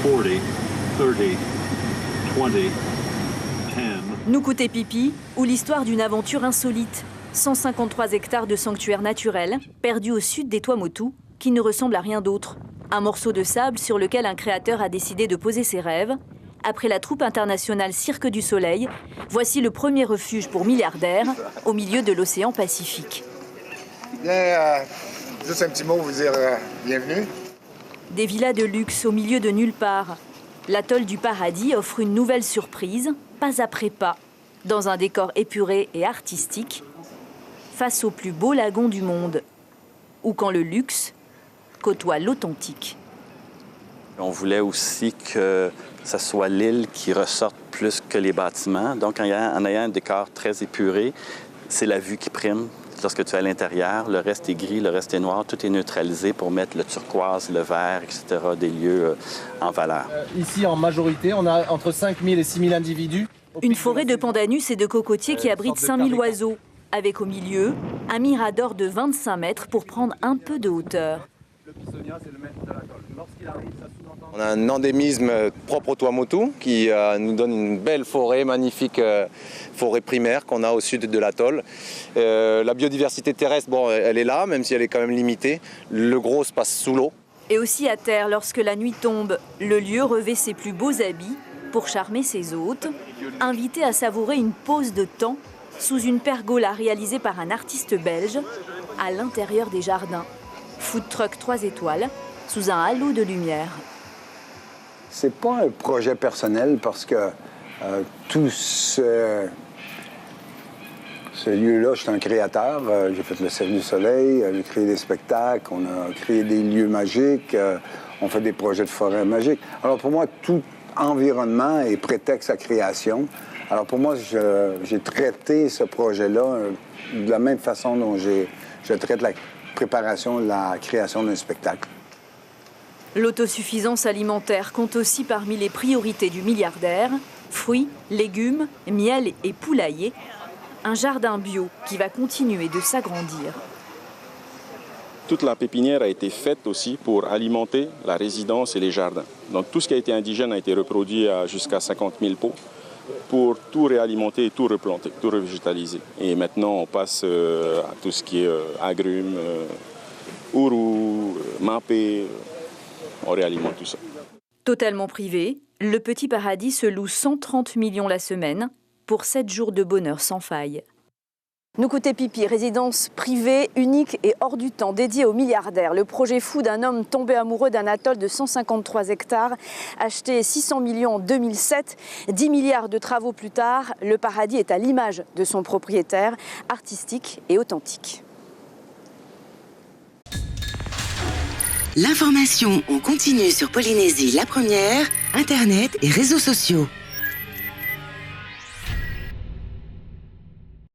40, 30, 20, 10. Nukuté Pipi, ou l'histoire d'une aventure insolite. 153 hectares de sanctuaire naturel, perdus au sud des Tuamotu, qui ne ressemblent à rien d'autre. Un morceau de sable sur lequel un créateur a décidé de poser ses rêves. Après la troupe internationale Cirque du Soleil, voici le premier refuge pour milliardaires au milieu de l'océan Pacifique. Bien, juste un petit mot, vous dire bienvenue. Des villas de luxe au milieu de nulle part. L'atoll du Paradis offre une nouvelle surprise, pas après pas, dans un décor épuré et artistique, face au plus beau lagon du monde, ou quand le luxe côtoie l'authentique. On voulait aussi que ce soit l'île qui ressorte plus que les bâtiments. Donc, en ayant un décor très épuré, c'est la vue qui prime. Lorsque tu es à l'intérieur, le reste est gris, le reste est noir, tout est neutralisé pour mettre le turquoise, le vert, etc., des lieux en valeur. Ici, en majorité, on a entre 5 000 et 6 000 individus. Une forêt de pandanus et de cocotiers qui abrite 5 000 oiseaux, avec au milieu un mirador de 25 mètres pour prendre un peu de hauteur. On a un endémisme propre au Tuamotu qui nous donne une belle forêt, magnifique forêt primaire qu'on a au sud de l'atoll. La biodiversité terrestre, bon, elle est là, même si elle est quand même limitée. Le gros se passe sous l'eau. Et aussi à terre, lorsque la nuit tombe, le lieu revêt ses plus beaux habits pour charmer ses hôtes, invités à savourer une pause de temps sous une pergola réalisée par un artiste belge à l'intérieur des jardins. Food truck 3 étoiles, sous un halo de lumière. C'est pas un projet personnel parce que tout ce lieu-là, je suis un créateur. J'ai fait le Cirque du Soleil, j'ai créé des spectacles, on a créé des lieux magiques, on fait des projets de forêt magiques. Alors pour moi, tout environnement est prétexte à création. Alors pour moi, j'ai traité ce projet-là de la même façon dont je traite la préparation, la création d'un spectacle. L'autosuffisance alimentaire compte aussi parmi les priorités du milliardaire. Fruits, légumes, miel et poulailler. Un jardin bio qui va continuer de s'agrandir. Toute la pépinière a été faite aussi pour alimenter la résidence et les jardins. Donc tout ce qui a été indigène a été reproduit à jusqu'à 50 000 pots pour tout réalimenter et tout replanter, tout revégétaliser. Et maintenant, on passe à tout ce qui est agrumes, ourou, mapé, on réalimente tout ça. Totalement privé, le Petit Paradis se loue 130 millions la semaine pour 7 jours de bonheur sans faille. Nukuté Pipi, résidence privée, unique et hors du temps, dédiée aux milliardaires. Le projet fou d'un homme tombé amoureux d'un atoll de 153 hectares, acheté 600 millions en 2007. 10 milliards de travaux plus tard, le paradis est à l'image de son propriétaire, artistique et authentique. L'information en continu sur Polynésie la première, Internet et réseaux sociaux.